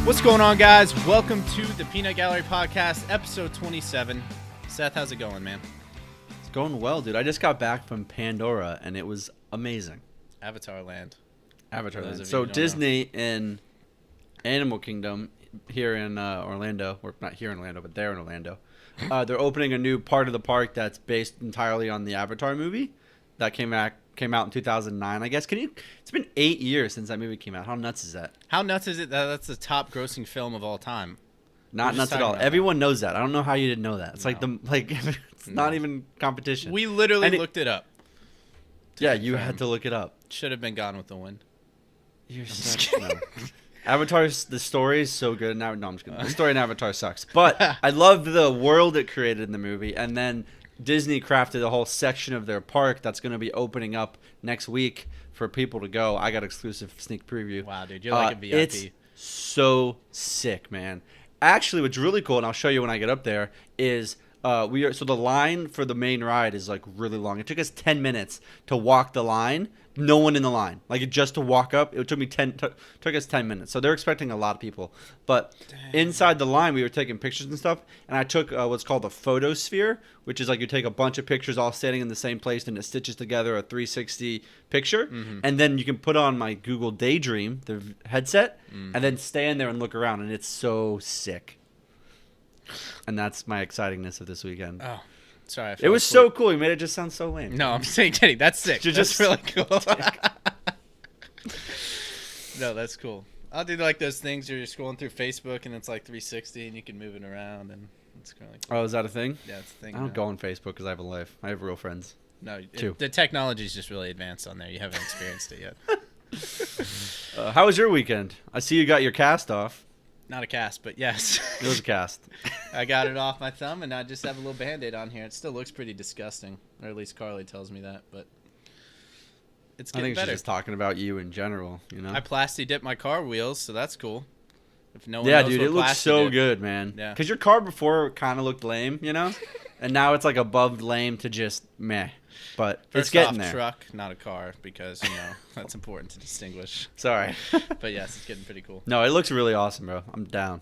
What's going on, guys? Welcome to the Peanut Gallery Podcast, episode 27. Seth, how's it going, man? It's going well, dude. I just got back from Pandora, and it was amazing. Avatar Land. So Disney and Animal Kingdom here in Orlando, or not here in Orlando, but there in Orlando, they're opening a new part of the park that's based entirely on the Avatar movie that came out in 2009, I guess. It's been 8 years since that movie came out. How nuts is that? How nuts is it that that's the top grossing film of all time? Not nuts at all. Everyone knows that. I don't know how you didn't know that. It's it's not even competition. We literally looked it up. Yeah, you had to look it up. Should have been Gone with the Wind. You're such no. Avatar's the story is so good. No, I'm just kidding. The story in Avatar sucks, but I love the world it created in the movie, and then Disney crafted a whole section of their park that's going to be opening up next week for people to go. I got exclusive sneak preview. Wow, dude, you're like a VIP. It's so sick, man. Actually, what's really cool, and I'll show you when I get up there, is so the line for the main ride is like really long. It took us 10 minutes to walk the line. No one in the line. Just to walk up, it took us 10 minutes. So they're expecting a lot of people. But inside the line, we were taking pictures and stuff. And I took what's called a photosphere, which is like you take a bunch of pictures all standing in the same place, and it stitches together a 360 picture. Mm-hmm. And then you can put on my Google Daydream, the headset, and then stand there and look around. And it's so sick. And that's my excitingness of this weekend. Oh. Sorry, it was so cool. You made it just sound so lame. No, I'm kidding. That's sick. That's really cool. No, that's cool. I'll do like those things where you're scrolling through Facebook and it's like 360 and you can move it around and it's kind of like cool. Oh, is that a thing? Yeah, it's a thing. I don't go on Facebook because I have a life. I have real friends. No, the technology's just really advanced on there. You haven't experienced it yet. How was your weekend? I see you got your cast off. Not a cast, but yes. It was a cast. I got it off my thumb, and I just have a little Band-Aid on here. It still looks pretty disgusting, or at least Carly tells me that, but it's getting better. She's just talking about you in general, you know? I plasti-dipped my car wheels, so that's cool. If no one knows dude, it looks so good, man. Yeah. Because your car before kind of looked lame, you know? And now it's like above lame to just meh. But it's getting there. Truck, not a car, because, that's important to distinguish. Sorry. But yes, it's getting pretty cool. No, it looks really awesome, bro. I'm down.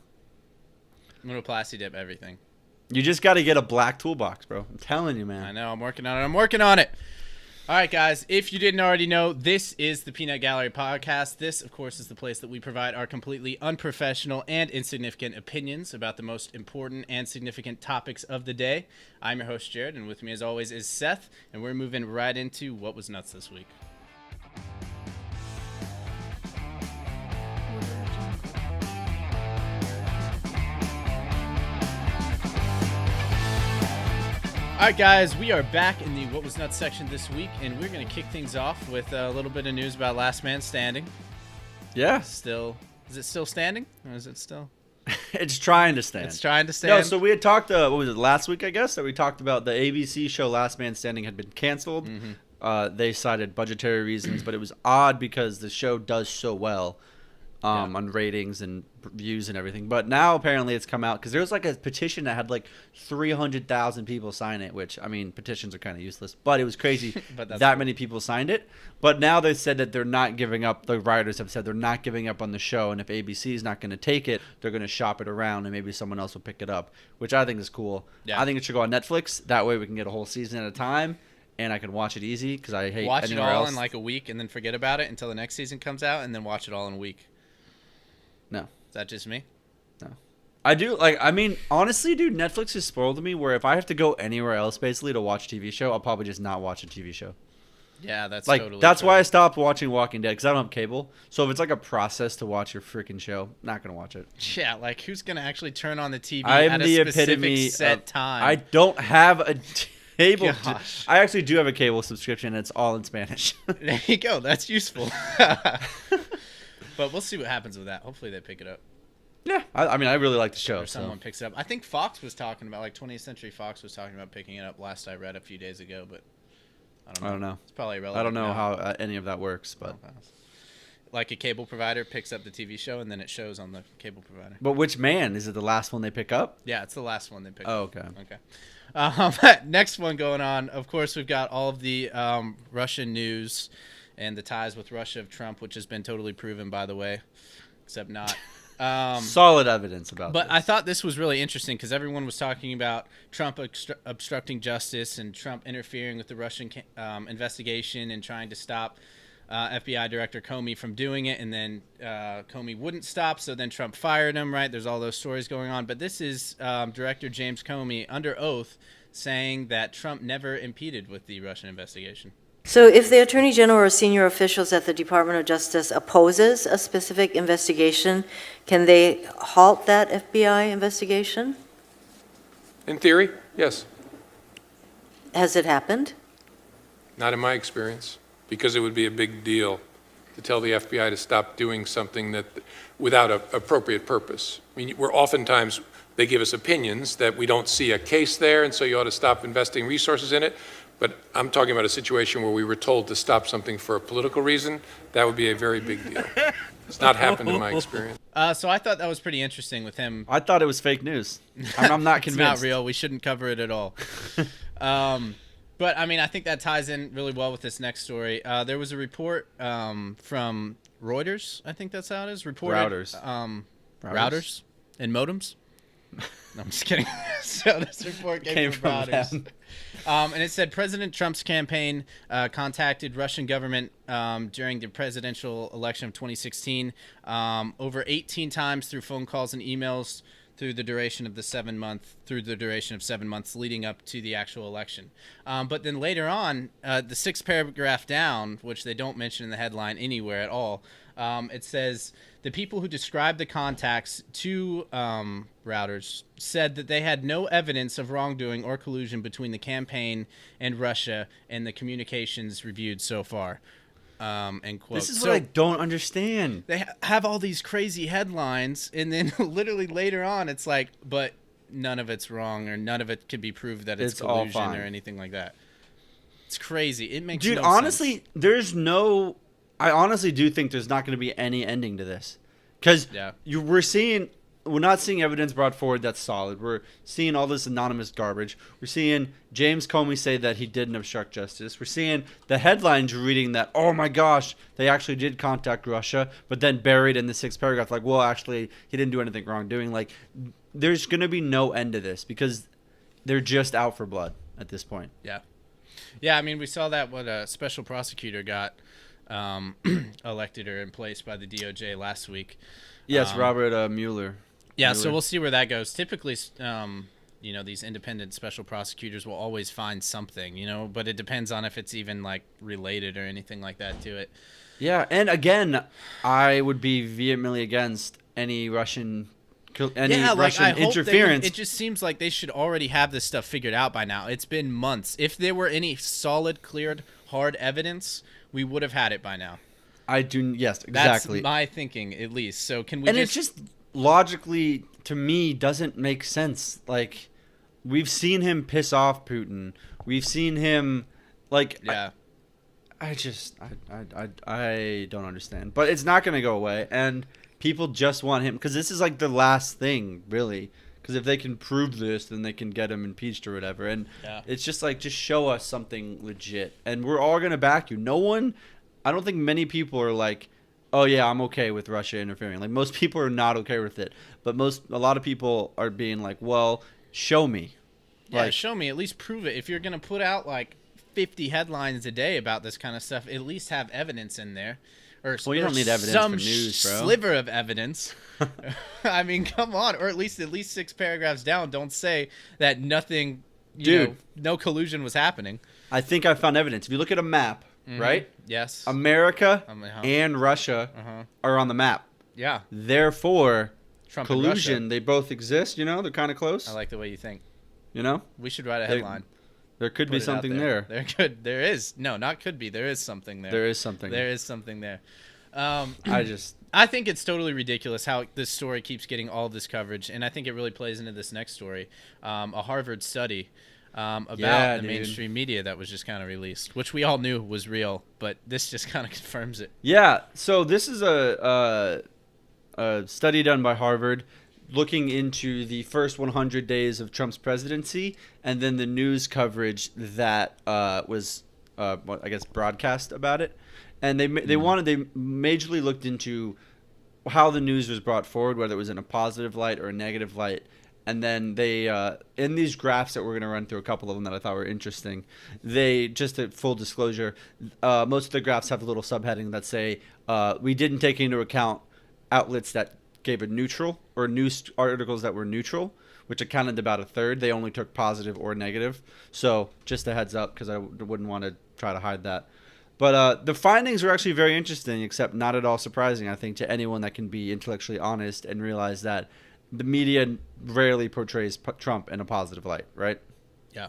I'm going to plasti-dip everything. You just got to get a black toolbox, bro. I'm telling you, man. I know. I'm working on it. All right, guys, if you didn't already know, this is the Peanut Gallery Podcast. This, of course, is the place that we provide our completely unprofessional and insignificant opinions about the most important and significant topics of the day. I'm your host, Jared, and with me, as always, is Seth, and we're moving right into what was nuts this week. All right, guys, we are back in the What Was Nuts section this week, and we're going to kick things off with a little bit of news about Last Man Standing. Yeah. Is it still standing, or is it still? It's trying to stand. It's trying to stand. No, so we had talked, what was it, last week, I guess, that we talked about the ABC show Last Man Standing had been canceled. Mm-hmm. They cited budgetary reasons, but it was odd because the show does so well on ratings and views and everything. But now apparently it's come out because there was like a petition that had like 300,000 people sign it, which, I mean, petitions are kind of useless, but it was crazy that many people signed it. But now they said that they're not giving up. The writers have said they're not giving up on the show, and if ABC is not going to take it, they're going to shop it around and maybe someone else will pick it up, which I think is cool. Yeah. I think it should go on Netflix. That way we can get a whole season at a time. And I can watch it easy because I hate watch it all else. In like a week and then forget about it until the next season comes out, and then watch it all in a week. No. Is that just me? No. I do, honestly, dude, Netflix is spoiled to me where if I have to go anywhere else, basically, to watch a TV show, I'll probably just not watch a TV show. Yeah, that's totally That's true. why I stopped watching Walking Dead, because I don't have cable. So if it's like a process to watch your freaking show, not going to watch it. Yeah, who's going to actually turn on the TV I'm at the a specific epitome set time? I don't have a cable. Gosh. I actually do have a cable subscription, and it's all in Spanish. There you go. That's useful. But we'll see what happens with that. Hopefully they pick it up. Yeah, I mean, I really like the show. Or someone picks it up. I think Fox was talking about, 20th Century Fox was talking about picking it up last I read a few days ago, but I don't know. It's probably irrelevant. I don't know how any of that works, but... Like a cable provider picks up the TV show, and then it shows on the cable provider. But which man? Is it the last one they pick up? Yeah, it's the last one they pick up. Oh, okay. Next one going on, of course, we've got all of the Russian news and the ties with Russia of Trump, which has been totally proven, by the way, except not Solid evidence about But this. I thought this was really interesting because everyone was talking about Trump obstructing justice and Trump interfering with the Russian investigation and trying to stop FBI Director Comey from doing it. And then Comey wouldn't stop, so then Trump fired him, right? There's all those stories going on. But this is Director James Comey under oath saying that Trump never impeded with the Russian investigation. So if the Attorney General or senior officials at the Department of Justice opposes a specific investigation, can they halt that FBI investigation? In theory, yes. Has it happened? Not in my experience, because it would be a big deal to tell the FBI to stop doing something that without an appropriate purpose. I mean, oftentimes they give us opinions that we don't see a case there, and so you ought to stop investing resources in it. But I'm talking about a situation where we were told to stop something for a political reason. That would be a very big deal. It's not happened in my experience. So I thought that was pretty interesting with him. I thought it was fake news. I'm not It's convinced. not real. We shouldn't cover it at all. But, I mean, I think that ties in really well with this next story. There was a report from Reuters, I think that's how it is. Routers. Routers and modems. No, I'm just kidding. So this report came from Reuters. them. And it said President Trump's campaign contacted Russian government during the presidential election of 2016 over 18 times through phone calls and emails through the duration of 7 months leading up to the actual election. But then later on, the sixth paragraph down, which they don't mention in the headline anywhere at all, it says the people who described the contacts to Routers said that they had no evidence of wrongdoing or collusion between the campaign and Russia and the communications reviewed so far. End quote. This is what I don't understand. They have all these crazy headlines, and then literally later on, it's like, but none of it's wrong, or none of it can be proved that it's all collusion fine. or anything like that. It's crazy. It makes Dude, no honestly, sense. there's no. I honestly do think there's not going to be any ending to this, because Yeah. we're not seeing evidence brought forward that's solid. We're seeing all this anonymous garbage. We're seeing James Comey say that he didn't obstruct justice. We're seeing the headlines you're reading that, oh my gosh, they actually did contact Russia, but then buried in the sixth paragraph, like, well, actually, he didn't do anything wrongdoing. Like, there's going to be no end to this because they're just out for blood at this point. Yeah. Yeah, I mean, we saw that when a special prosecutor got elected or in place by the DOJ last week. Yes, Robert Mueller. Yeah, Mueller. so we'll see where that goes. Typically, these independent special prosecutors will always find something, but it depends on if it's even, like, related or anything like that to it. Yeah, and again, I would be vehemently against any Russian interference. It just seems like they should already have this stuff figured out by now. It's been months. If there were any solid, cleared, hard evidence, we would have had it by now. Yes, exactly. That's my thinking, at least. So can we And it just logically, to me, doesn't make sense. Like, we've seen him piss off Putin. We've seen him, like, yeah. I don't understand. But it's not going to go away, and people just want him, because this is like the last thing, really. Because if they can prove this, then they can get him impeached or whatever. And it's just like, just show us something legit, and we're all going to back you. I don't think many people are like, oh yeah, I'm okay with Russia interfering. Like, most people are not okay with it, but a lot of people are being like, well, show me. Yeah, show me. At least prove it. If you're gonna put out like 50 headlines a day about this kind of stuff, at least have evidence in there. You don't need evidence some for news, bro. Sliver of evidence. I mean, come on. Or at least 6 paragraphs down, don't say that nothing, no collusion was happening. I think I found evidence. If you look at a map, right? Yes. America and Russia are on the map. Yeah. Therefore, Trump collusion, and Russia. they both exist, they're kind of close. I like the way you think. We should write a headline. There could be something there. There is. No, not could be. There is something there. There is something. There is something there. I think it's totally ridiculous how this story keeps getting all this coverage, and I think it really plays into this next story. A Harvard study about the mainstream media that was just kind of released, which we all knew was real, but this just kind of confirms it. Yeah. So this is a study done by Harvard, looking into the first 100 days of Trump's presidency, and then the news coverage that was, broadcast about it. And they majorly looked into how the news was brought forward, whether it was in a positive light or a negative light. And then they, in these graphs that we're going to run through, a couple of them that I thought were interesting, they, just a full disclosure, most of the graphs have a little subheading that say, we didn't take into account outlets that gave a neutral, or news articles that were neutral, which accounted about a third. They only took positive or negative. So just a heads up, because I wouldn't want to try to hide that. But the findings were actually very interesting, except not at all surprising, I think, to anyone that can be intellectually honest and realize that the media rarely portrays Trump in a positive light, right? Yeah.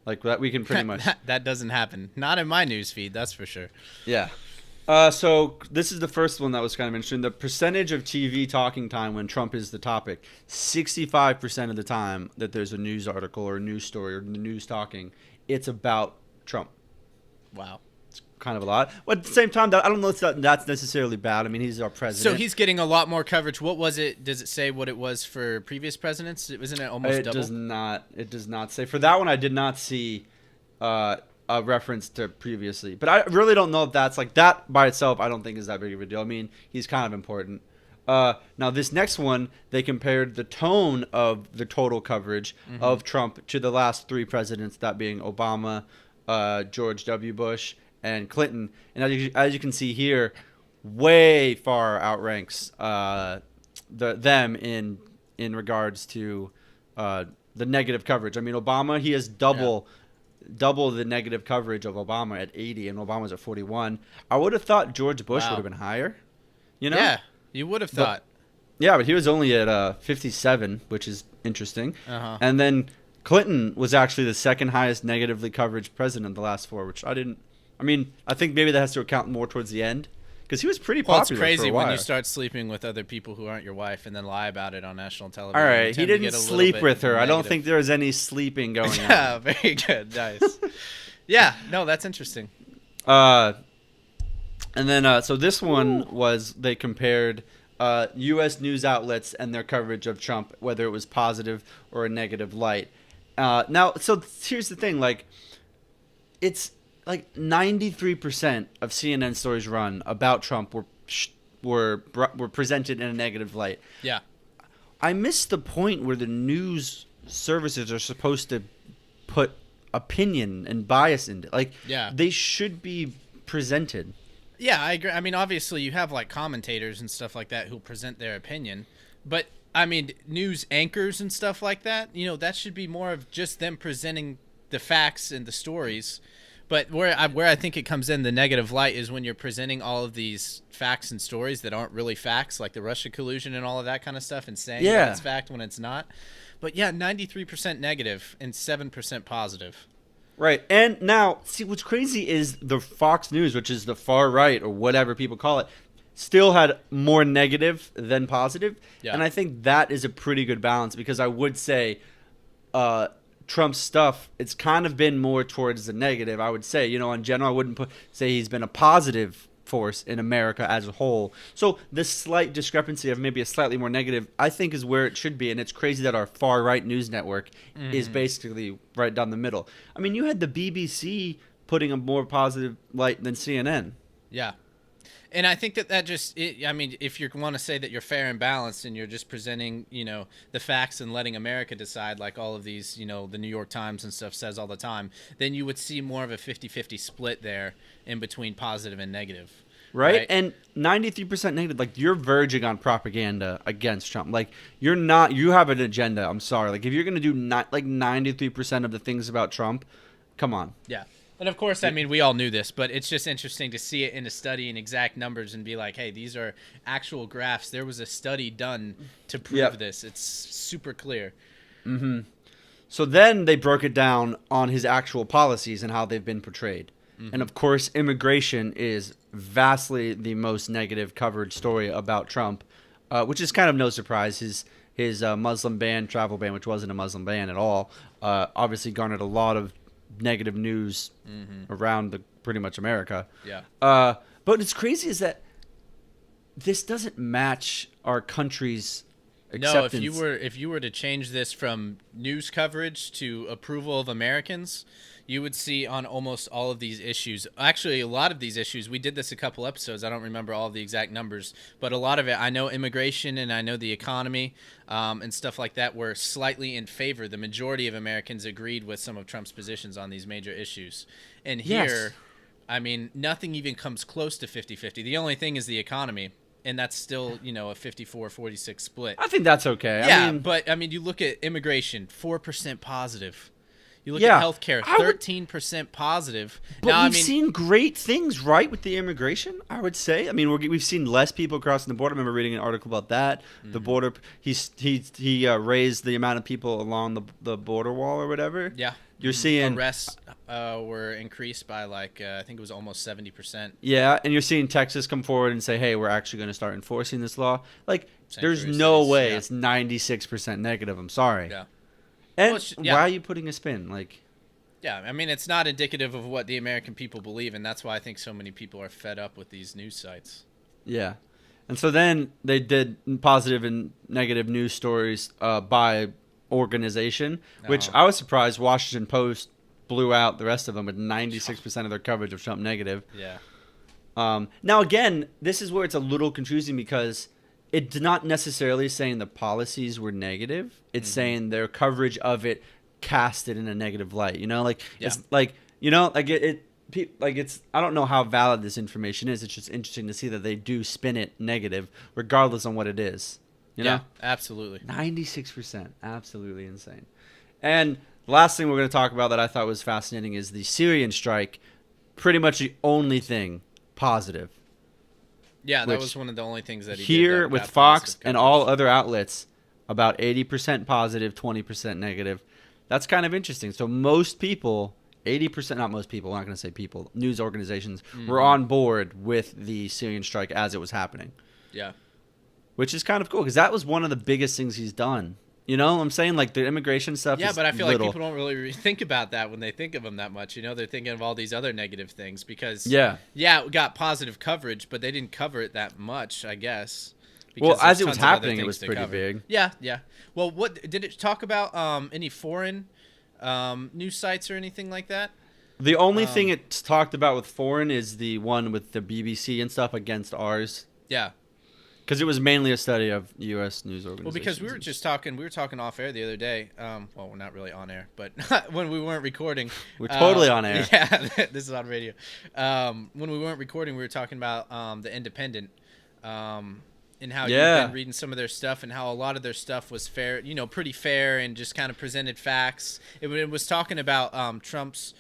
Like that, we can pretty much. That doesn't happen. Not in my news feed, that's for sure. Yeah. So this is the first one that was kind of interesting. The percentage of TV talking time when Trump is the topic, 65% of the time that there's a news article or a news story or the news talking, it's about Trump. Wow. Kind of a lot. But at the same time, I don't know if that's necessarily bad. I mean, he's our president. So he's getting a lot more coverage. What was it? Does it say what it was for previous presidents? Wasn't it almost double? It does not say. For that one, I did not see a reference to previously. But I really don't know if that's like that by itself. I don't think is that big of a deal. I mean, he's kind of important. Now, this next one, they compared the tone of the total coverage of Trump to the last three presidents, that being Obama, George W. Bush, and Clinton. And as you can see here, way far outranks them in regards to the negative coverage. I mean, Obama, he has double the negative coverage of Obama at 80, and Obama's at 41. I would have thought George Bush would have been higher. You know? Yeah, you would have thought. But he was only at 57, which is interesting. And then Clinton was actually the second highest negatively coverage president of the last four, which I think maybe that has to account more towards the end, because he was pretty popular. Well, it's crazy for a while. when you start sleeping with other people who aren't your wife and then lie about it on national television. All right, he didn't sleep with her. I don't think there was any sleeping going on. Yeah, very good. Nice. Yeah, no, that's interesting. And then, so this one was, they compared U.S. news outlets and their coverage of Trump, whether it was positive or a negative light. Now, so here's the thing, like, it's like 93% of CNN stories run about Trump were presented in a negative light. Yeah. I missed the point where the news services are supposed to put opinion and bias into it. Like, they should be presented. Yeah, I agree. I mean, obviously, you have like commentators and stuff like that who present their opinion, but I mean, news anchors and stuff like that, you know, that should be more of just them presenting the facts and the stories. But where I think it comes in the negative light is when you're presenting all of these facts and stories that aren't really facts, like the Russia collusion and all of that kind of stuff, and saying that it's fact when it's not. But yeah, 93% negative and 7% positive. Right. And now, see, what's crazy is the Fox News, which is the far right or whatever people call it, still had more negative than positive. Yeah. And I think that is a pretty good balance, because I would say Trump's stuff, it's kind of been more towards the negative, I would say. You know, in general, I wouldn't say he's been a positive force in America as a whole. So this slight discrepancy of maybe a slightly more negative, I think, is where it should be. And it's crazy that our far-right news network is basically right down the middle. I mean, you had the BBC putting a more positive light than CNN. Yeah. And I think that just, I mean, if you want to say that you're fair and balanced and you're just presenting, you know, the facts and letting America decide, like all of these, you know, the New York Times and stuff says all the time, then you would see more of a 50-50 split there in between positive and negative. Right? And 93% negative, like, you're verging on propaganda against Trump. Like, you're not, you have an agenda. I'm sorry. Like, if you're going to do like 93% of the things about Trump, come on. Yeah. And of course, I mean, we all knew this, but it's just interesting to see it in a study and exact numbers and be like, hey, these are actual graphs. There was a study done to prove this. It's super clear. Mm-hmm. So then they broke it down on his actual policies and how they've been portrayed. Mm-hmm. And of course, immigration is vastly the most negative coverage story about Trump, which is kind of no surprise. His Muslim ban, travel ban, which wasn't a Muslim ban at all, obviously garnered a lot of negative news around pretty much America. Yeah. But what's crazy is that this doesn't match our country's acceptance. No, if you were to change this from news coverage to approval of Americans, you would see on almost all of these issues. Actually, a lot of these issues, we did this a couple episodes. I don't remember all the exact numbers, but a lot of it, I know immigration and I know the economy and stuff like that were slightly in favor. The majority of Americans agreed with some of Trump's positions on these major issues. And here, Yes. I mean, nothing even comes close to 50-50. The only thing is the economy. And that's still, a 54-46 split. I think that's okay. Yeah, I mean, but, you look at immigration, 4% positive. You look Yeah, at healthcare, I would- 13% positive. but Now, we've seen great things, right, with the immigration, I would say. I mean, we've seen less people crossing the border. I remember reading an article about that. The border, he raised the amount of people along the border wall or whatever. yeah. You're seeing Arrests were increased by, I think it was almost 70%. Yeah, and you're seeing Texas come forward and say, "Hey, we're actually going to start enforcing this law." Like, there's Sanctuary no cities, way yeah. it's 96% negative. I'm sorry. Yeah. And Well, yeah. why are you putting a spin? Like, Yeah, I mean, it's not indicative of what the American people believe, and that's why I think so many people are fed up with these news sites. yeah. And so then they did positive and negative news stories by organization, which I was surprised Washington Post blew out the rest of them with 96% of their coverage of Trump negative. Yeah. Now, again, this is where it's a little confusing because it's not necessarily saying the policies were negative. It's saying their coverage of it cast it in a negative light. It's like, it's I don't know how valid this information is. It's just interesting to see that they do spin it negative, regardless on what it is. You know? Yeah, absolutely. 96%, absolutely insane. And last thing we're going to talk about that I thought was fascinating is the Syrian strike. Pretty much the only thing positive. Yeah, that Which was one of the only things that he Here did that with got Fox positive and coverage. all other outlets, about 80% positive, 20% negative. That's kind of interesting. So most people, 80%, not most people, I'm not going to say people, news organizations were on board with the Syrian strike as it was happening. Yeah. Which is kind of cool because that was one of the biggest things he's done. You know what I'm saying? Like the immigration stuff Yeah, is but I feel little. like people don't really think about that when they think of him that much. They're thinking of all these other negative things because, Yeah. it got positive coverage, but they didn't cover it that much, I guess. Well, because as there's it was tons of other happening, it things was to pretty cover. big. Yeah, yeah. Well, what did it talk about? Any foreign news sites or anything like that? The only thing it's talked about with foreign is the one with the BBC and stuff against ours. Yeah. Because it was mainly a study of U.S. news organizations. Well, because we were talking off air the other day. Well, we're not really on air, but when we weren't recording, We're totally on air. Yeah, this is on radio. When we weren't recording, we were talking about the Independent, and how you've been reading some of their stuff, and how a lot of their stuff was fair, pretty fair, and just kind of presented facts. It was talking about Trump's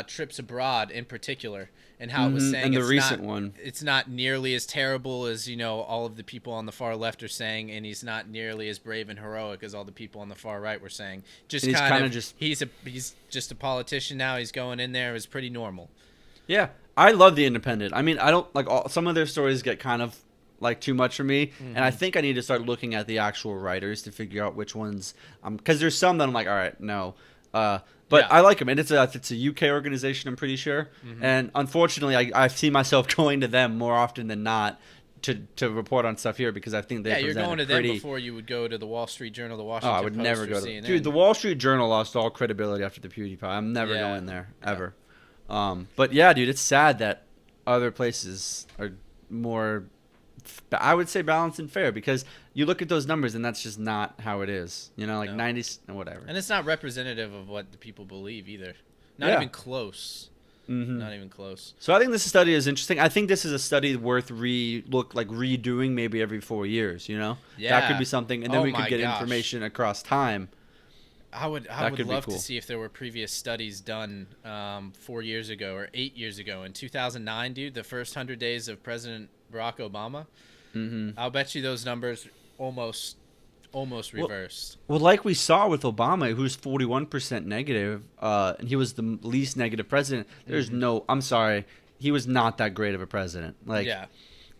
trips abroad in particular. And how it was saying and the it's recent not, one. it's not nearly as terrible as all of the people on the far left are saying, and he's not nearly as brave and heroic as all the people on the far right were saying. Just And he's kind kinda of just- he's just a politician now. He's going in there. It was pretty normal. Yeah, I love the Independent. I mean, I don't like some of their stories get kind of like too much for me, and I think I need to start looking at the actual writers to figure out which ones. Because there's some that I'm like, all right, no. But Yeah. I like them, and it's a UK organization, I'm pretty sure. And unfortunately, I see myself going to them more often than not to report on stuff here because I think they Yeah, you're present going a to them pretty. before you would go to the Wall Street Journal, the Oh, Washington I would Post, never or go to CNN. Dude, the Wall Street Journal lost all credibility after the PewDiePie. I'm never Yeah. going there ever. But yeah, dude, it's sad that other places are more, I would say, balanced and fair because you look at those numbers and that's just not how it is. Like No. 90s and whatever. And it's not representative of what the people believe either. Not Yeah. even close. Not even close. So I think this study is interesting. I think this is a study worth redoing maybe every 4 years. That Yeah. could be something, and then Oh we could my get gosh. information across time. I would could be love cool. to see if there were previous studies done 4 years ago or 8 years ago. In 2009, dude, the first 100 days of President Barack Obama, I'll bet you those numbers almost reversed. Well, like we saw with Obama, who's 41% negative, and he was the least negative president. There's I'm sorry, he was not that great of a president. Yeah.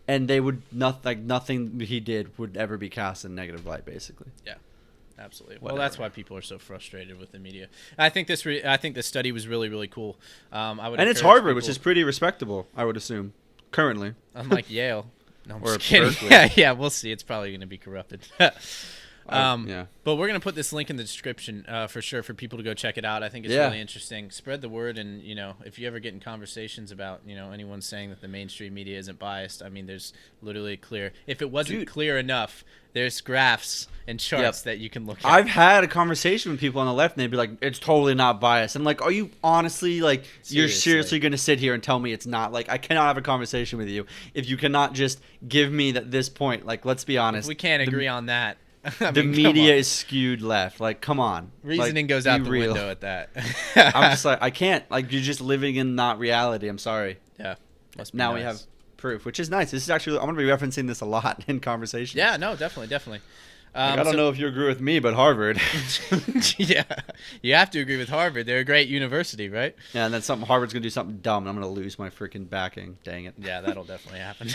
And they would nothing he did would ever be cast in a negative light, basically. Yeah. Absolutely. Whatever. Well, that's why people are so frustrated with the media. I think this study was really, really cool. I would And it's encourage Harvard, which people- is pretty respectable, I would assume, currently. unlike Yale. No, I'm Or just kidding. Berkeley. Yeah, we'll see. It's probably going to be corrupted. Yeah. But we're gonna put this link in the description for sure for people to go check it out. I think it's Yeah. really interesting. Spread the word, and if you ever get in conversations about anyone saying that the mainstream media isn't biased, I mean, there's literally clear. If it wasn't clear enough, there's graphs and charts that you can look at. I've had a conversation with people on the left, and they'd be like, "It's totally not biased." I'm like, "Are you honestly like you're seriously going to sit here and tell me it's not?" Like, I cannot have a conversation with you if you cannot just give me this point. Like, let's be honest. If we can't agree on that. I The mean, media is skewed left. Like, come on. Reasoning Like, goes out be the real. window at that. I'm just like, I can't. Like, you're just living in not reality. I'm sorry. Yeah. Must be Now we nice. have proof, which is nice. This is actually, I'm going to be referencing this a lot in conversations. Yeah, no, definitely. Like, I don't know if you agree with me, but Harvard. Yeah, you have to agree with Harvard. They're a great university, right? Yeah, and then Harvard's going to do something dumb, and I'm going to lose my freaking backing. Dang it. Yeah, that'll definitely happen.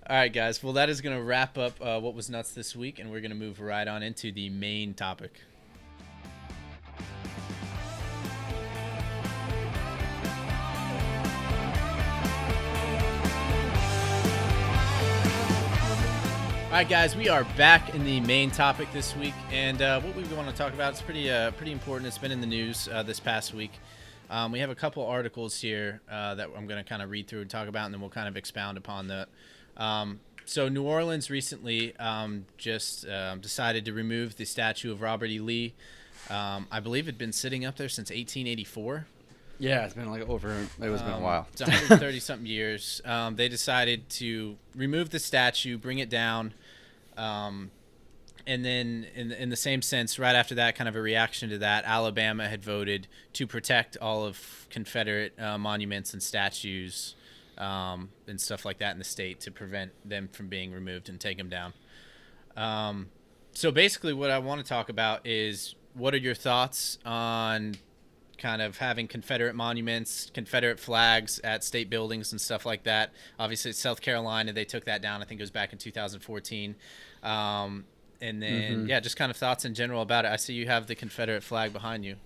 All right, guys. Well, that is going to wrap up what was nuts this week, and we're going to move right on into the main topic. All right, guys, we are back in the main topic this week, and what we want to talk about is pretty important. It's been in the news this past week. We have a couple articles here that I'm going to kind of read through and talk about, and then we'll kind of expound upon that. So New Orleans recently just decided to remove the statue of Robert E. Lee. I believe it'd been sitting up there since 1884. Yeah, it's been like it was been a while. It's 130-something years. They decided to remove the statue, bring it down, and then in the same sense, right after that, kind of a reaction to that, Alabama had voted to protect all of Confederate monuments and statues and stuff like that in the state to prevent them from being removed and take them down. So basically what I want to talk about is, what are your thoughts on kind of having Confederate monuments, Confederate flags at state buildings and stuff like that? Obviously, South Carolina, they took that down. I think it was back in 2014. And then, just kind of thoughts in general about it. I see you have the Confederate flag behind you.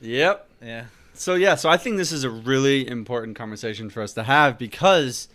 Yep. Yeah. So I think this is a really important conversation for us to have, because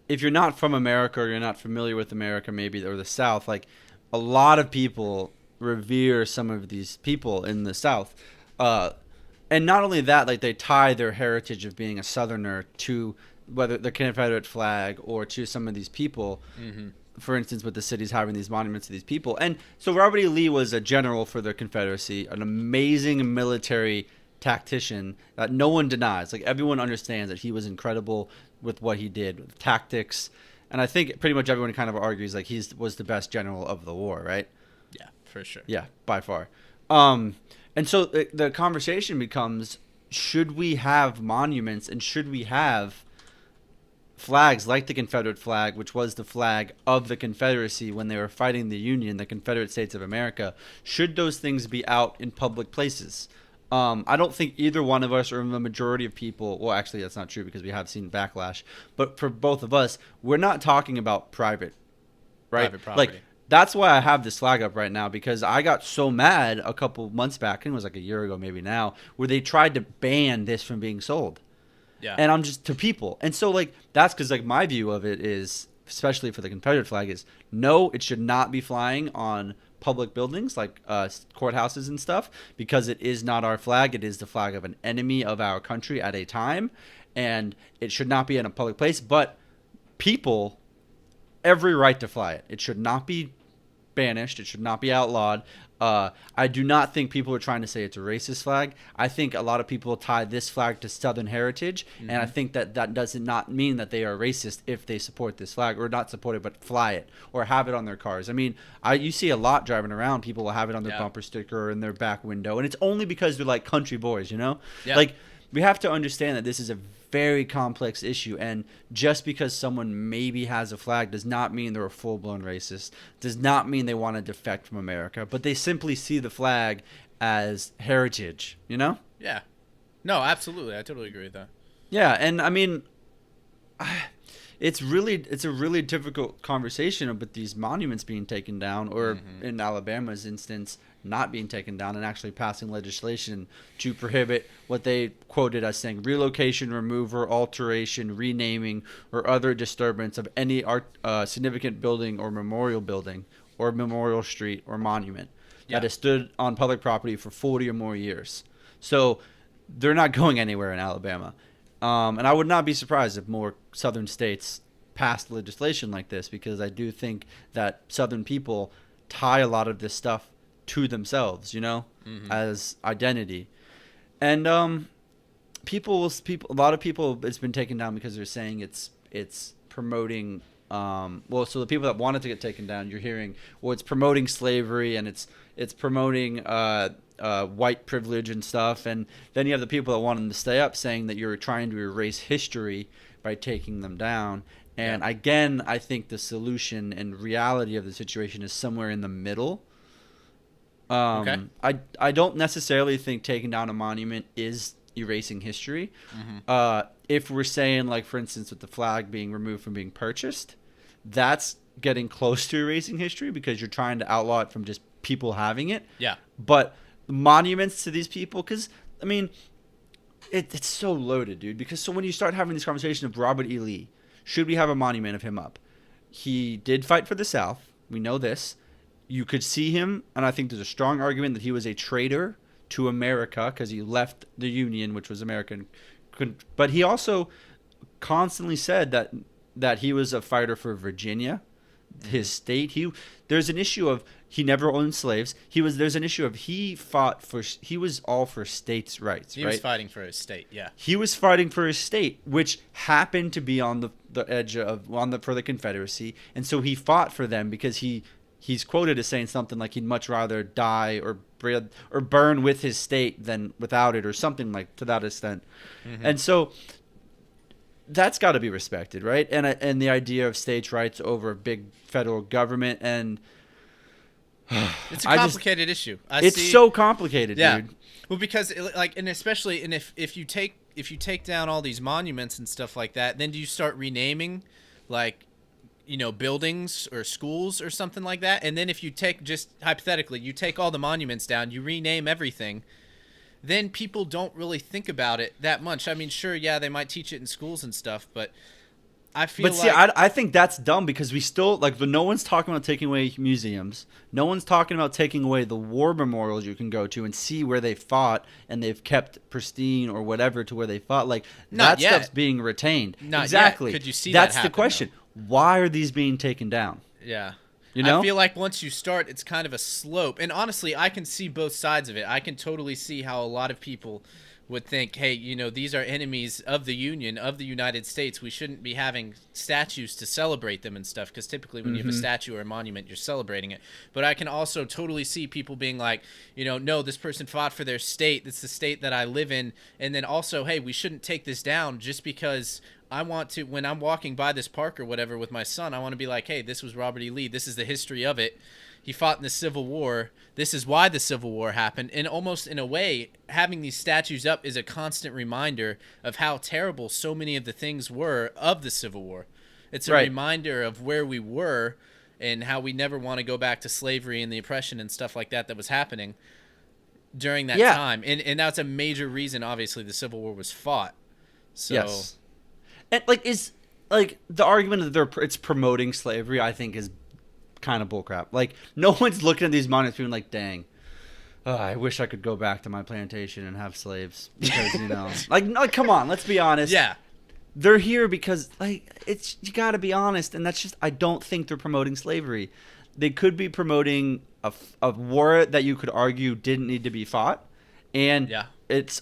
if you're not from America or you're not familiar with America, maybe, or the South, like, a lot of people revere some of these people in the South. And not only that, like, they tie their heritage of being a Southerner to whether the Confederate flag or to some of these people. Mm-hmm. For instance, with the cities having these monuments to these people. And so Robert E. Lee was a general for the Confederacy, an amazing military tactician that no one denies. Like, everyone understands that he was incredible with what he did, with tactics. And I think pretty much everyone kind of argues like he was the best general of the war, right? Yeah, for sure. Yeah, by far. And so the conversation becomes, should we have monuments and should we have flags like the Confederate flag, which was the flag of the Confederacy when they were fighting the Union, the Confederate States of America? Should those things be out in public places? I don't think either one of us, or the majority of people, well, actually that's not true because we have seen backlash, but for both of us, we're not talking about private, right? Private property. Like, that's why I have this flag up right now, because I got so mad a couple months back, and it was like a year ago maybe now, where they tried to ban this from being sold. Yeah. And I'm just, to people. And so, like, that's because, like, my view of it is, especially for the Confederate flag, is no, it should not be flying on public buildings like courthouses and stuff, because it is not our flag. It is the flag of an enemy of our country at a time, and it should not be in a public place. But people, every right to fly it. It should not be banished. It should not be outlawed. I do not think people are trying to say it's a racist flag. I think a lot of people tie this flag to Southern heritage, and I think that does not mean that they are racist if they support this flag, or not support it, but fly it or have it on their cars. I mean, you see a lot driving around. People will have it on their bumper sticker or in their back window, and it's only because they're like country boys, you know? Yeah. Like, we have to understand that this is a very complex issue, and just because someone maybe has a flag does not mean they're a full-blown racist, does not mean they want to defect from America, but they simply see the flag as heritage, you know? Yeah. No, absolutely. I totally agree with that. Yeah, and I mean, it's a really difficult conversation about these monuments being taken down, or in Alabama's instance, not being taken down, and actually passing legislation to prohibit what they quoted as saying relocation, removal, alteration, renaming, or other disturbance of any significant building or memorial building or memorial street or monument Yeah. that has stood on public property for 40 or more years. So they're not going anywhere in Alabama. And I would not be surprised if more southern states passed legislation like this, because I do think that southern people tie a lot of this stuff to themselves, as identity. And a lot of people, it's been taken down because they're saying it's promoting so the people that want it to get taken down, you're hearing, well, it's promoting slavery and it's promoting white privilege and stuff. And then you have the people that want them to stay up saying that you're trying to erase history by taking them down. And again, I think the solution and reality of the situation is somewhere in the middle. Okay. I don't necessarily think taking down a monument is erasing history. If we're saying, like, for instance, with the flag being removed from being purchased, that's getting close to erasing history because you're trying to outlaw it from just people having it. Yeah. But monuments to these people, because, I mean, it's so loaded, dude. Because so when you start having this conversation of Robert E. Lee, should we have a monument of him up? He did fight for the South. We know this. You could see him, and I think there's a strong argument that he was a traitor to America because he left the Union, which was American. But he also constantly said that he was a fighter for Virginia, his state. There's an issue of he never owned slaves. There's an issue of he was all for states' rights. He was fighting for his state. Yeah. He was fighting for his state, which happened to be on the edge for the Confederacy, and so he fought for them because he's quoted as saying something like he'd much rather die or burn with his state than without it, or something like to that extent. And so that's got to be respected, right? And the idea of states' rights over big federal government, and it's a complicated issue. It's so complicated, dude. Well, because especially if you take down all these monuments and stuff like that, then do you start renaming buildings or schools or something like that? And then if you take, just hypothetically, you take all the monuments down, you rename everything, then people don't really think about it that much. I mean, sure, yeah, they might teach it in schools and stuff, but I feel I think that's dumb because we still, no one's talking about taking away museums. No one's talking about taking away the war memorials you can go to and see where they fought and they've kept pristine or whatever to where they fought. That stuff's being retained. Not exactly. Yet. Could you see that's that happen, the question. Why are these being taken down? Yeah. I feel like once you start, it's kind of a slope. And honestly, I can see both sides of it. I can totally see how a lot of people would think, hey, these are enemies of the Union, of the United States. We shouldn't be having statues to celebrate them and stuff, because typically when you have a statue or a monument, you're celebrating it. But I can also totally see people being like, no, this person fought for their state. It's the state that I live in. And then also, hey, we shouldn't take this down just because I want to, when I'm walking by this park or whatever with my son, I want to be like, hey, this was Robert E. Lee. This is the history of it. He fought in the Civil War. This is why the Civil War happened. And almost in a way, having these statues up is a constant reminder of how terrible so many of the things were of the Civil War. It's a reminder of where we were and how we never want to go back to slavery and the oppression and stuff like that was happening during that time. And that's a major reason, obviously, the Civil War was fought. So, yes. And the argument that it's promoting slavery, I think, is kind of bullcrap. No one's looking at these monuments being like, dang, I wish I could go back to my plantation and have slaves because come on, let's be honest. Yeah, they're here because you got to be honest, and that's just, I don't think they're promoting slavery. They could be promoting a war that you could argue didn't need to be fought, and it's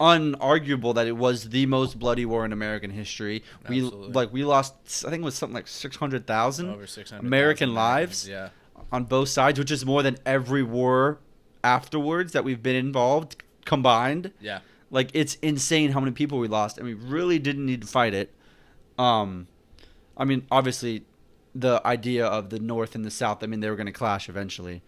unarguable that it was the most bloody war in American history. Absolutely. We lost, I think it was something like 600,000 over 600,000 American lives on both sides, which is more than every war afterwards that we've been involved combined. Yeah. It's insane how many people we lost, and we really didn't need to fight it. I mean, obviously, the idea of the North and the South, they were going to clash eventually.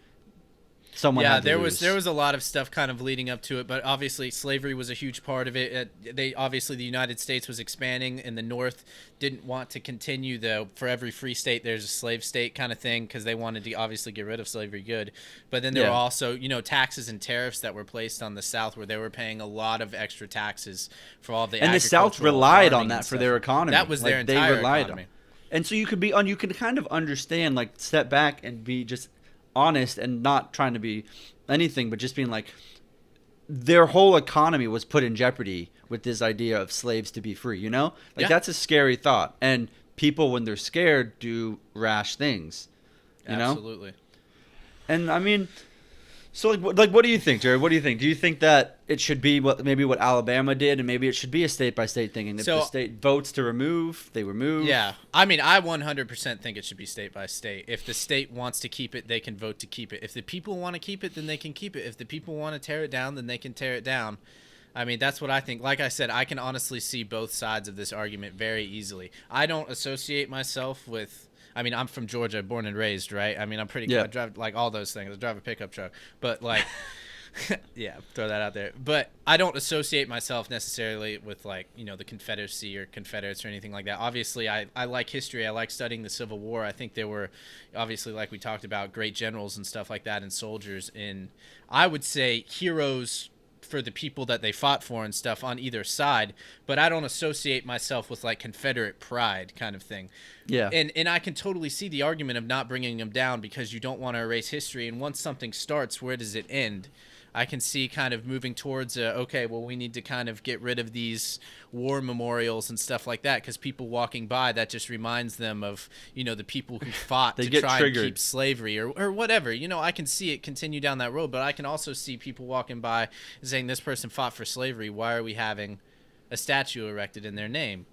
There was a lot of stuff kind of leading up to it, but obviously slavery was a huge part of it. The United States was expanding, and the North didn't want to continue for every free state there's a slave state kind of thing, because they wanted to obviously get rid of slavery good. But then there were also taxes and tariffs that were placed on the South, where they were paying a lot of extra taxes for all the and the South relied on that for their economy. That was their entire relied economy. And so you could you can kind of understand, like, step back and be just honest and not trying to be anything, but just being like, their whole economy was put in jeopardy with this idea of slaves to be free, you know? Like, Yeah. that's a scary thought. And people, when they're scared, do rash things, you know? Absolutely. And I mean, so like, what do you think, Jared? What do you think? Do you think that it should be what Alabama did, and maybe it should be a state by state thing? And if So- the state votes to remove, they remove. Yeah, I mean, I 100% think it should be state by state. If the state wants to keep it, they can vote to keep it. If the people want to keep it, then they can keep it. If the people want to tear it down, then they can tear it down. I mean, that's what I think. Like I said, I can honestly see both sides of this argument very easily. I don't associate myself with. I mean, I'm from Georgia, born and raised, right? I mean, I'm pretty. Yeah. I drive like all those things. I drive a pickup truck, but like. Yeah, throw that out there. But I don't associate myself necessarily with, like, you know, the Confederacy or Confederates or anything like that. Obviously, I like history. I like studying the Civil War. I think there were, obviously, like we talked about, great generals and stuff like that and soldiers. And I would say heroes for the people that they fought for and stuff on either side. But I don't associate myself with, like, Confederate pride kind of thing. Yeah. And I can totally see the argument of not bringing them down because you don't want to erase history. And once something starts, where does it end? I can see kind of moving towards, okay, well, we need to kind of get rid of these war memorials and stuff like that because people walking by, that just reminds them of, you know, the people who fought to get try triggered. and keep slavery or whatever. You know, I can see it continue down that road, but I can also see people walking by saying this person fought for slavery. Why are we having a statue erected in their name?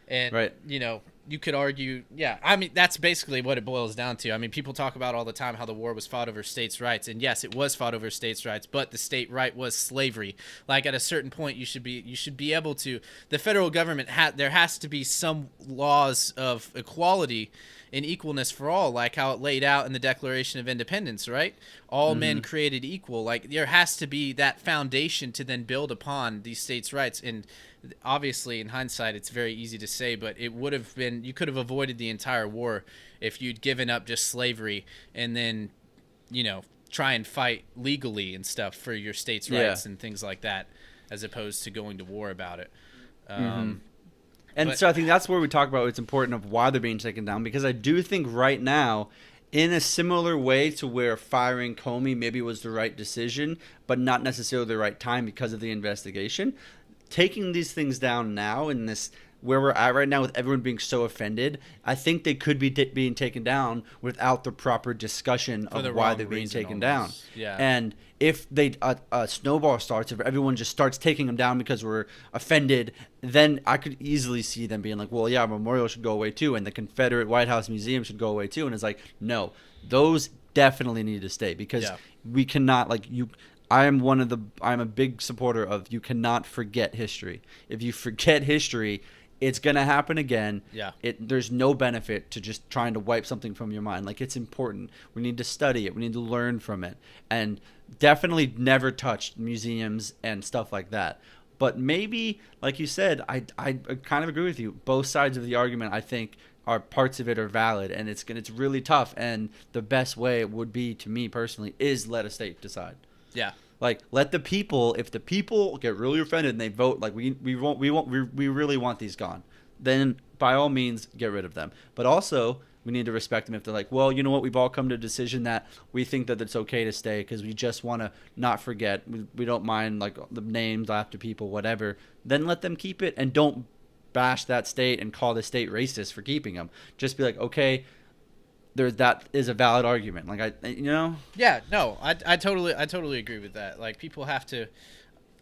And, Right. you know, you could argue, yeah, I mean, that's basically what it boils down to. I mean, people talk about all the time how the war was fought over states' rights. And yes, it was fought over states' rights, but the state right was slavery. Like, at a certain point, you should be able to, the federal government, there has to be some laws of equality and equalness for all, like how it laid out in the Declaration of Independence, right? All men created equal. Like, there has to be that foundation to then build upon these states' rights. And obviously, in hindsight, it's very easy to say, but it would have been, you could have avoided the entire war if you'd given up just slavery and then, you know, try and fight legally and stuff for your states' rights and things like that, as opposed to going to war about it. And so I think that's where we talk about it's important of why they're being taken down, because I do think right now, in a similar way to where firing Comey maybe was the right decision, but not necessarily the right time because of the investigation, taking these things down now in this where we're at right now with everyone being so offended, I think they could be being taken down without the proper discussion of the why wrong they're being reason taken down. almost. Yeah. And if they a snowball starts, if everyone just starts taking them down because we're offended, then I could easily see them being like, well, yeah, Memorial should go away too, and the Confederate White House Museum should go away too. And it's like, no, those definitely need to stay because we cannot, like, you. I'm a big supporter of you cannot forget history. If you forget history, it's gonna happen again. Yeah. There's no benefit to just trying to wipe something from your mind. Like, it's important. We need to study it. We need to learn from it. And definitely never touch museums and stuff like that. But maybe, like you said, I kind of agree with you. Both sides of the argument, I think, are parts of it are valid, and it's really tough. And the best way would be, to me personally, is let a state decide. Yeah. Like, let the people, if the people get really offended and they vote, like, we really want these gone, then by all means get rid of them. But also, we need to respect them if they're like, well, you know what, we've all come to a decision that we think that it's okay to stay because we just want to not forget. We don't mind, like, the names after people, whatever. Then let them keep it, and don't bash that state and call the state racist for keeping them. Just be like, okay, that is a valid argument. Like, Yeah, no, I totally agree with that. Like, people have to,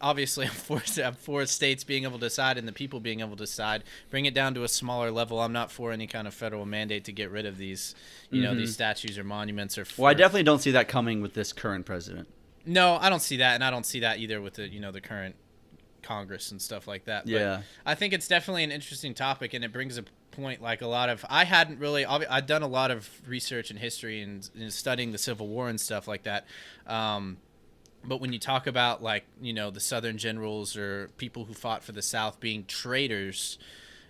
obviously, I'm for states being able to decide and the people being able to decide. Bring it down to a smaller level. I'm not for any kind of federal mandate to get rid of these, you know, these statues or monuments or. Well, I definitely don't see that coming with this current president. No, I don't see that, and I don't see that either with the, you know, the current Congress and stuff like that. But Yeah. I think it's definitely an interesting topic, and it brings a point, like, I'd done a lot of research in history and studying the Civil War and stuff like that. But when you talk about, like, you know, the Southern generals or people who fought for the South being traitors,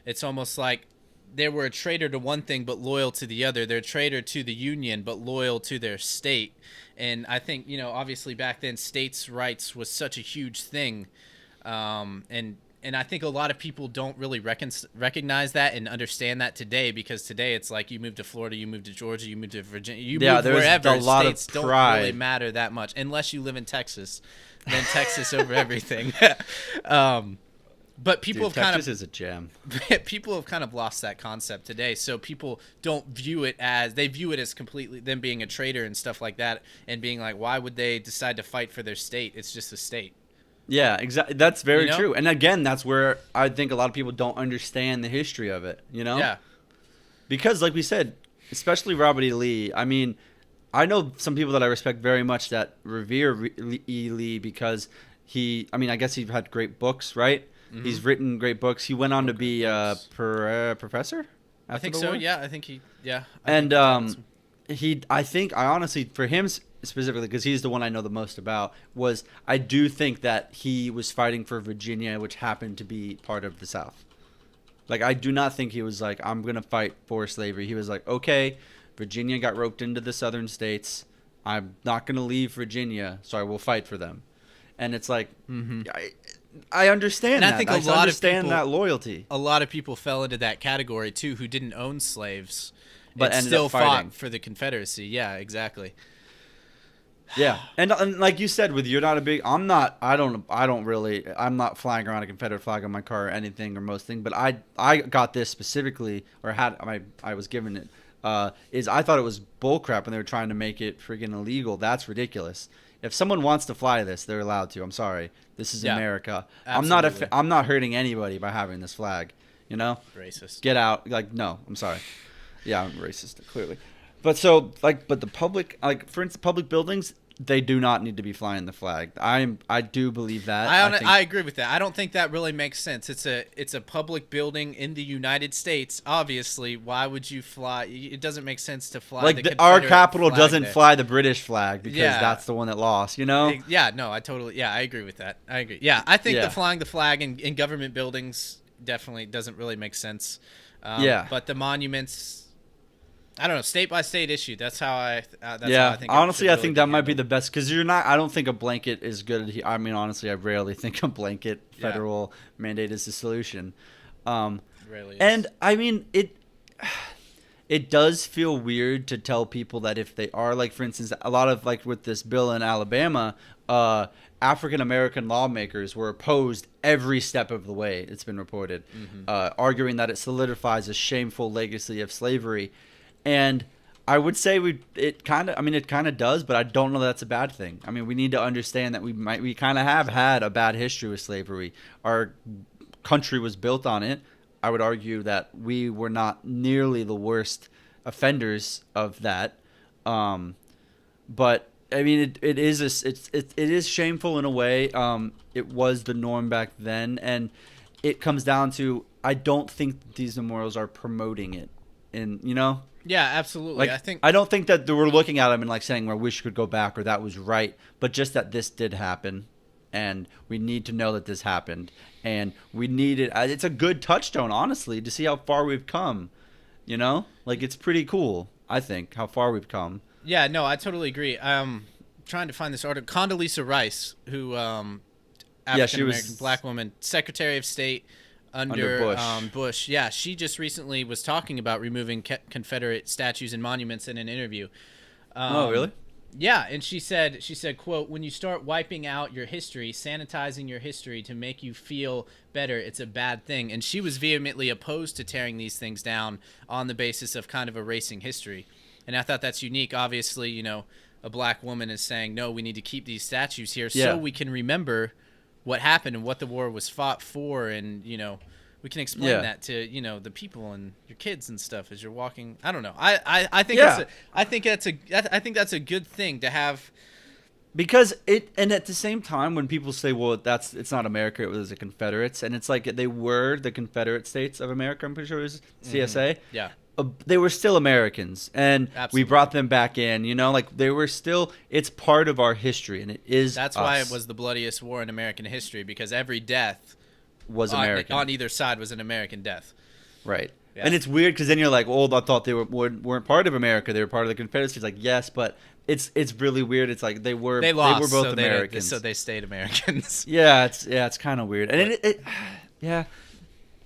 it's almost like they were a traitor to one thing but loyal to the other. They're a traitor to the Union but loyal to their state. And I think, you know, obviously back then states' rights was such a huge thing. And And I think a lot of people don't really recognize that and understand that today, because today it's like you move to Florida, you move to Georgia, you move to Virginia, you move there's wherever. a lot of States don't pride. really matter that much unless you live in Texas. Then Texas over everything. But people Dude, have kind Texas of is a gem. people have kind of lost that concept today. So people don't view it as, they view it as completely them being a traitor and stuff like that, and being like, why would they decide to fight for their state? It's just a state. Yeah, exactly. That's very You know? true. And again, that's where I think a lot of people don't understand the history of it, you know? Yeah. Because like we said, especially Robert E. Lee, I mean, I know some people that I respect very much that revere E. Lee because I guess he's had great books, right? Mm-hmm. He's written great books. He went on to be a professor? I think so, yeah. I think he, yeah. And I honestly, for him specifically, because he's the one I know the most about, I do think that he was fighting for Virginia, which happened to be part of the South. Like, I do not think he was like, I'm going to fight for slavery. He was like, okay, Virginia got roped into the southern states. I'm not going to leave Virginia, so I will fight for them. And it's like, I understand that. I think I a lot understand of people, that loyalty. A lot of people fell into that category too, who didn't own slaves, But and ended still up fighting fought for the Confederacy. Yeah, exactly. Yeah, and like you said, you're not a big. I'm not flying around a Confederate flag on my car or anything or most thing. But I got this specifically, or I was given it. Is I thought it was bullcrap when they were trying to make it freaking illegal. That's ridiculous. If someone wants to fly this, they're allowed to. I'm sorry. This is America. Absolutely. I'm not hurting anybody by having this flag. You know? Racist. Get out. Like, no, I'm sorry. Yeah, I'm racist, clearly. But the public, like, for instance, public buildings, they do not need to be flying the flag. I do believe that. I agree with that. I don't think that really makes sense. It's a public building in the United States. Obviously, why would you fly? It doesn't make sense to fly. Like, the our Confederate capital flag doesn't there. fly the British flag because Yeah. that's the one that lost, you know? Yeah, no, I agree with that. I agree. Yeah, I think Yeah. the flying the flag in government buildings definitely doesn't really make sense. Yeah. But the monuments, I don't know, state by state issue. That's how I. That's Yeah, how I think. honestly, I think that might be the best because I don't think a blanket is good. I mean, honestly, I rarely think a blanket federal mandate is the solution. Really is. And I mean, it does feel weird to tell people that if they are, like, for instance, a lot of, like, with this bill in Alabama, African American lawmakers were opposed every step of the way. It's been reported, arguing that it solidifies a shameful legacy of slavery. And I would say it kind of does, but I don't know that's a bad thing. I mean, we need to understand that we kind of have had a bad history with slavery. Our country was built on it. I would argue that we were not nearly the worst offenders of that. But I mean, it is shameful in a way. It was the norm back then, and it comes down to, I don't think these memorials are promoting it, Yeah, absolutely. Like, I don't think that we're looking at them and, like, saying, well, we should go back or that was right, but just that this did happen, and we need to know that this happened, and we need it. It's a good touchstone, honestly, to see how far we've come. Like, it's pretty cool, I think, how far we've come. Yeah, no, I totally agree. Trying to find this article. Condoleezza Rice, who African American black woman, Secretary of State under Bush. Yeah, she just recently was talking about removing Confederate statues and monuments in an interview. Oh, really? Yeah, and she said, quote, "When you start wiping out your history, sanitizing your history to make you feel better, it's a bad thing." And she was vehemently opposed to tearing these things down on the basis of kind of erasing history. And I thought that's unique. Obviously, a black woman is saying, no, we need to keep these statues here so we can remember what happened and what the war was fought for, and we can explain that to the people and your kids and stuff as you're walking. I don't know. I think I think that's a good thing to have, because and at the same time, when people say, well, it's not America, it was the Confederates, and it's like they were the Confederate States of America. I'm pretty sure it was CSA. Yeah. They were still Americans, and we brought them back in, like they were still, it's part of our history, and it is That's why it was the bloodiest war in American history, because every death was American. On either side was an American death. Right. Yeah. And it's weird because then you're like, oh, I thought they weren't part of America. They were part of the Confederacy. It's like, yes, but it's really weird. It's like they lost, both so Americans. So they stayed Americans. Yeah, it's kind of weird. And Yeah,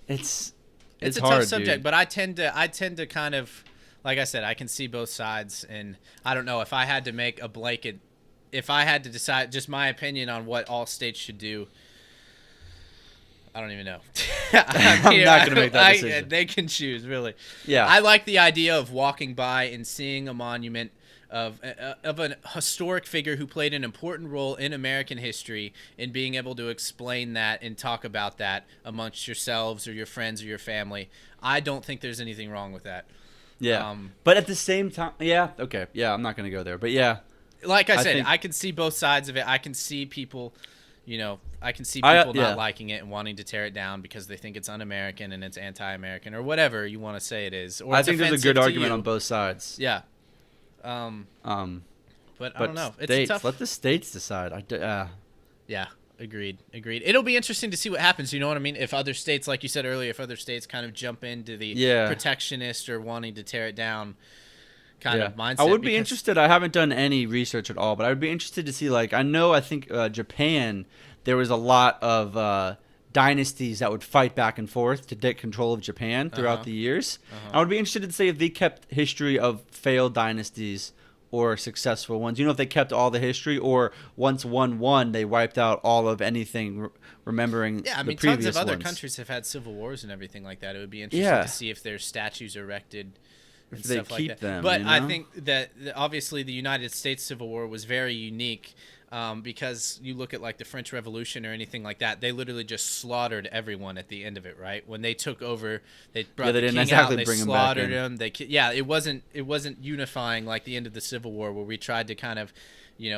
it's It's a hard, tough subject, dude. but I tend to kind of, like I said, I can see both sides, and I don't know if I had to make a blanket, if I had to decide just my opinion on what all states should do. I don't even know. I'm not gonna make that decision. They can choose, really. Yeah. I like the idea of walking by and seeing a monument of a historic figure who played an important role in American history, and being able to explain that and talk about that amongst yourselves or your friends or your family. I don't think there's anything wrong with that. Yeah. But at the same time, yeah, okay. Yeah, I'm not going to go there. But yeah. Like I said, think- I can see both sides of it. I can see people, I can see people yeah. not liking it and wanting to tear it down because they think it's un-American and it's anti-American or whatever you want to say it is. Or I it's think there's a offensive good to argument you. on both sides. Yeah. But I don't know. It's States, a tough. let the states decide. Yeah. Agreed. It'll be interesting to see what happens. You know what I mean? If other states, like you said earlier, if other states kind of jump into the protectionist or wanting to tear it down kind of mindset. I would be interested. I haven't done any research at all, but I would be interested to see, like, I think Japan, there was a lot of dynasties that would fight back and forth to take control of Japan throughout the years. I would be interested to see if they kept history of failed dynasties or successful ones. If they kept all the history, or once one won, they wiped out all of anything remembering the previous ones. Tons of other countries have had civil wars and everything like that. It would be interesting to see if their statues erected and if they stuff keep like that. them. But I think that obviously the United States Civil War was very unique. Because you look at like the French Revolution or anything like that, they literally just slaughtered everyone at the end of it, right? When they took over, they brought the king out, they slaughtered him. It wasn't unifying like the end of the Civil War, where we tried to kind of,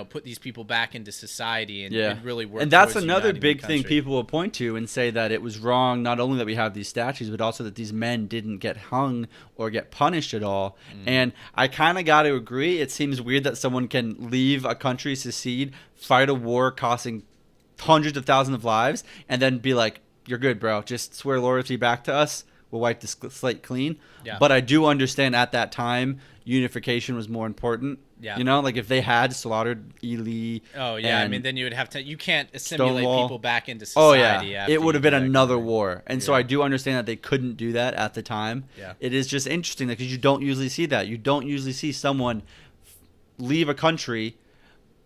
put these people back into society and really work. And that's towards another uniting the big thing country. people will point to and say that it was wrong, not only that we have these statues, but also that these men didn't get hung or get punished at all. And I kind of got to agree. It seems weird that someone can leave a country, secede, fight a war costing hundreds of thousands of lives, and then be like, you're good, bro. Just swear loyalty back to us. We'll wipe the slate clean. Yeah. But I do understand at that time, unification was more important. Yeah. Like if they had slaughtered Ely. Oh yeah, I and mean then you would have to. You can't assimilate Stonewall. people back into Oh society. yeah, after it would you have been do that another kind of- war, and so I do understand that they couldn't do that at the time. Yeah. It is just interesting because you don't usually see that. You don't usually see someone leave a country,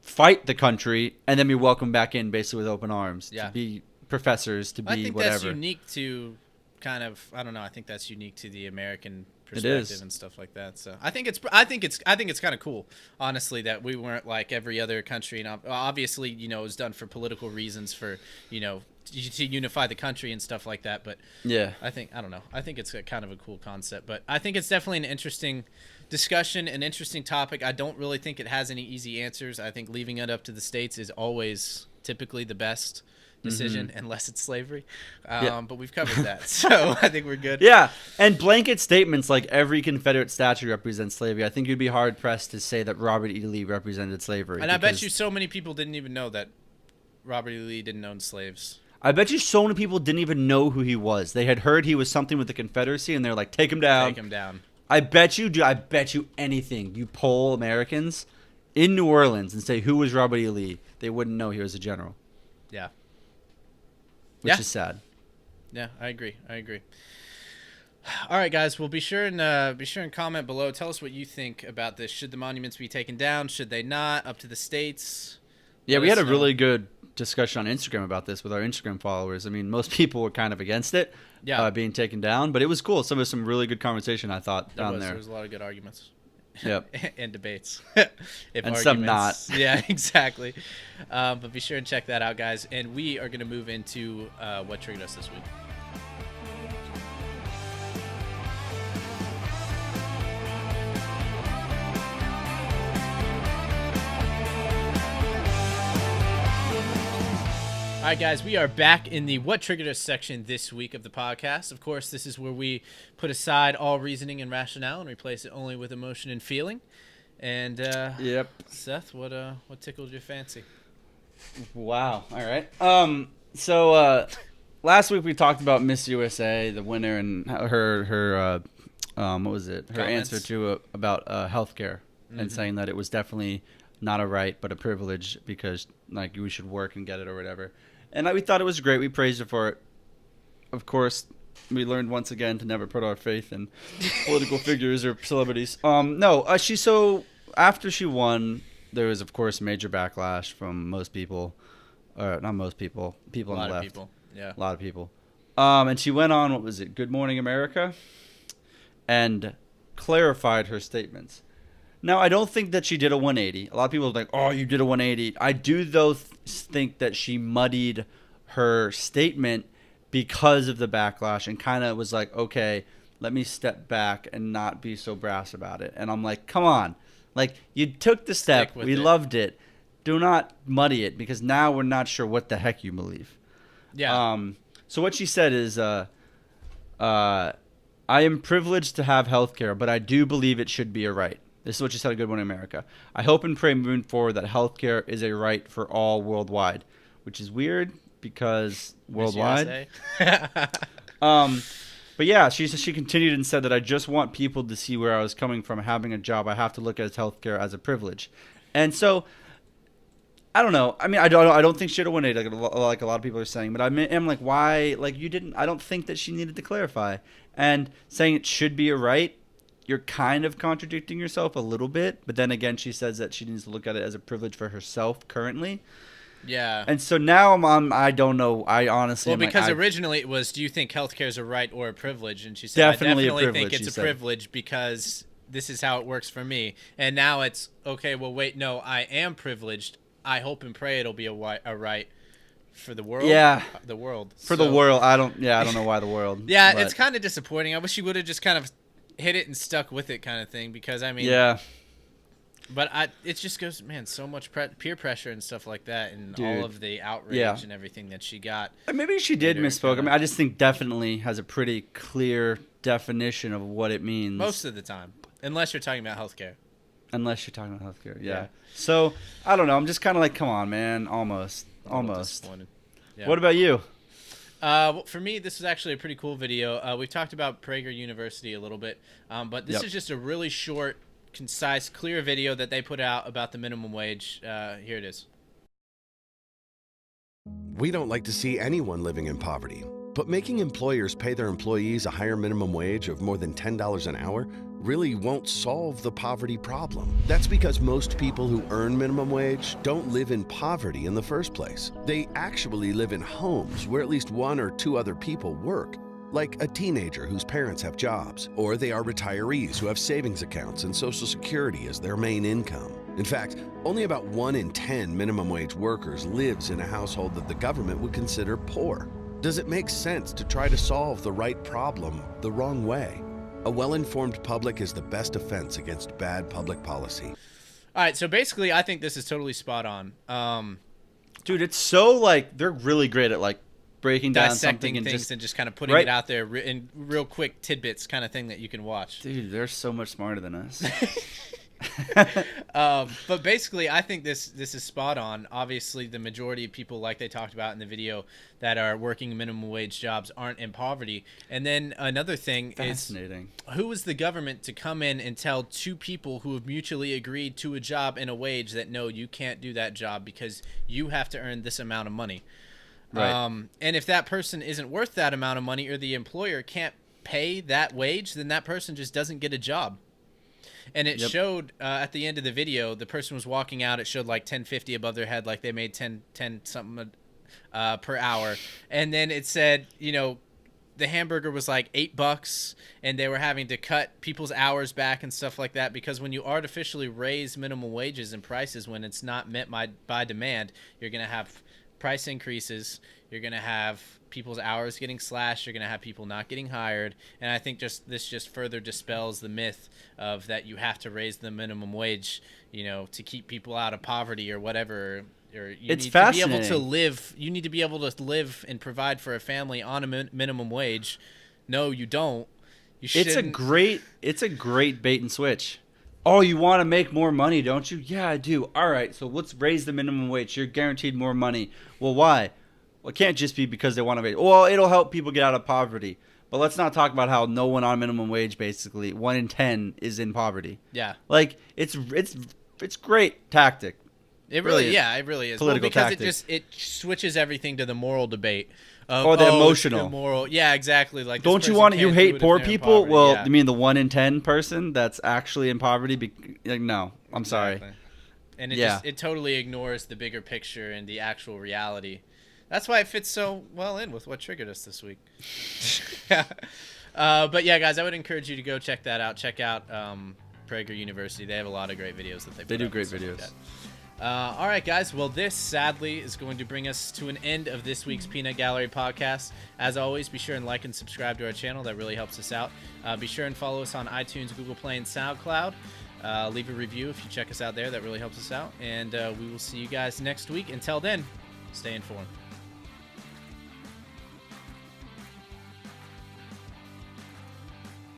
fight the country, and then be welcomed back in basically with open arms Yeah. to be professors, to be I think whatever. that's unique to kind of. I don't know. I think that's unique to the American is. perspective and stuff like that. So I think it's kind of cool, honestly, that we weren't like every other country. And obviously, it was done for political reasons, for to unify the country and stuff like that. But Yeah. I don't know. I think it's kind of a cool concept. But I think it's definitely an interesting discussion, an interesting topic. I don't really think it has any easy answers. I think leaving it up to the states is always typically the best decision, unless it's slavery. But we've covered that, so I think we're good. Yeah, and blanket statements like every Confederate statue represents slavery. I think you'd be hard pressed to say that Robert E. Lee represented slavery. And I bet because- you so many people didn't even know that Robert E. Lee didn't own slaves. I bet you so many people didn't even know who he was. They had heard he was something with the Confederacy, and they're like, take him down. Take him down. I bet you anything. You poll Americans in New Orleans and say, who was Robert E. Lee? They wouldn't know he was a general. Yeah. Which is sad. Yeah, I agree. All right, guys. Well, be sure and comment below. Tell us what you think about this. Should the monuments be taken down? Should they not? Up to the states. Yeah, Let we had us a know. really good discussion on Instagram about this with our Instagram followers. I mean, most people were kind of against it being taken down, but it was cool. Some really good conversation, I thought, down there. There was a lot of good arguments. Yep. And debates. And some not. Yeah, exactly. But be sure and check that out, guys. And we are going to move into what triggered us this week. All right, guys, we are back in the What Triggered Us section this week of the podcast. Of course, this is where we put aside all reasoning and rationale and replace it only with emotion and feeling. And Yep. Seth, what tickled your fancy? Wow. All right. So last week we talked about Miss USA, the winner, and her what was it? Her Comments. answer to about healthcare, and saying that it was definitely not a right but a privilege because like we should work and get it or whatever. And we thought it was great. We praised her for it. of course, we learned once again to never put our faith in political figures or celebrities. So after she won, there was, of course, major backlash from most people. Not most people. People on the left. People. Yeah. A lot of people. And she went on, what was it, Good Morning America? And clarified her statements. Now, I don't think that she did a 180. A lot of people are like, oh, you did a 180. I do, though, think that she muddied her statement because of the backlash and kind of was like, okay, let me step back and not be so brass about it. And I'm like, come on. Like, you took the step. We loved it. Do not muddy it because now we're not sure what the heck you believe. Yeah. So what she said is, I am privileged to have health care, but I do believe it should be a right. This is what she said at Good Morning America. I hope and pray moving forward that health care is a right for all worldwide, which is weird because worldwide. But yeah, she continued and said that I just want people to see where I was coming from. Having a job, I have to look at health care as a privilege. And so, I don't know. I mean, I don't think she had a 180 like a lot of people are saying. But I'm like, why? Like, you didn't. I don't think that she needed to clarify. And saying it should be a right, you're kind of contradicting yourself a little bit. But then again, she says that she needs to look at it as a privilege for herself currently. Yeah. And so now I don't know. I honestly. Well, because originally it was, do you think healthcare is a right or a privilege? And she said, I definitely think it's a privilege because this is how it works for me. And now it's, okay, well, wait, no, I am privileged. I hope and pray it'll be a right for the world. Yeah. The world. The world. I don't know why the world. Yeah, but it's kind of disappointing. I wish she would have just kind of hit it and stuck with it kind of thing because, I mean. Yeah. But it just goes, man, so much peer pressure and stuff like that and all of the outrage and everything that she got. Maybe she did misspoke. I mean, I just think definitely has a pretty clear definition of what it means. Most of the time. Unless you're talking about healthcare. Unless you're talking about healthcare, yeah. So, I don't know. I'm just kind of like, come on, man. Almost. Yeah. What about you? Well, for me, this is actually a pretty cool video. We've talked about Prager University a little bit, but this is just a really short, concise, clear video that they put out about the minimum wage. Here it is. We don't like to see anyone living in poverty, but making employers pay their employees a higher minimum wage of more than $10 an hour really won't solve the poverty problem. That's because most people who earn minimum wage don't live in poverty in the first place. They actually live in homes where at least one or two other people work, like a teenager whose parents have jobs, or they are retirees who have savings accounts and Social Security as their main income. In fact, only about 1 in 10 minimum wage workers lives in a household that the government would consider poor. Does it make sense to try to solve the right problem the wrong way? A well-informed public is the best defense against bad public policy. All right, so basically, I think this is totally spot on. Dude, it's so, like, they're really great at, like, breaking down dissecting something things and just kind of putting it out there in real quick tidbits kind of thing that you can watch. Dude, they're so much smarter than us. But basically, I think this is spot on. Obviously, the majority of people, like they talked about in the video, that are working minimum wage jobs aren't in poverty. And then another thing is, who is the government to come in and tell two people who have mutually agreed to a job and a wage that, no, you can't do that job because you have to earn this amount of money? Right. And if that person isn't worth that amount of money or the employer can't pay that wage, then that person just doesn't get a job. And it showed at the end of the video, the person was walking out. It showed like $10.50 above their head, like they made 10 something per hour. And then it said, you know, the hamburger was like $8, and they were having to cut people's hours back and stuff like that, because when you artificially raise minimum wages and prices when it's not met by demand, you're going to have price increases. You're going to have people's hours getting slashed. You're going to have people not getting hired. And I think this just further dispels the myth of that you have to raise the minimum wage, you know, to keep people out of poverty or whatever. Or you need to be able to live. You need to be able to live and provide for a family on a minimum wage. No, you don't. You shouldn't. It's a great bait and switch. Oh, you want to make more money, don't you? Yeah, I do. All right, so let's raise the minimum wage. You're guaranteed more money. Well, why? Well, it can't just be because they want to raise. Well, it'll help people get out of poverty. But let's not talk about how no one on minimum wage, basically, 1 in 10 is in poverty. Yeah. Like, it's great tactic. It really is. Political Political because tactic. it switches everything to the moral debate Or the it's emotional. immoral. Yeah, exactly. Like, this Don't you person want? You can't do hate it if poor they're in people? poverty. Well, Yeah. you mean the 1 in 10 person that's actually in poverty? Like, no, I'm sorry. Exactly. And it Yeah. it totally ignores the bigger picture and the actual reality. That's why it fits so well in with what triggered us this week. But yeah, guys, I would encourage you to go check that out. Check out Prager University. They have a lot of great videos that they put They do up great and stuff like videos. that. All right, guys. Well, this sadly is going to bring us to an end of this week's Peanut Gallery podcast. As always, be sure and like and subscribe to our channel. That really helps us out. Be sure and follow us on iTunes, Google Play, and SoundCloud. Leave a review if you check us out there. That really helps us out. And we will see you guys next week. Until then, stay informed.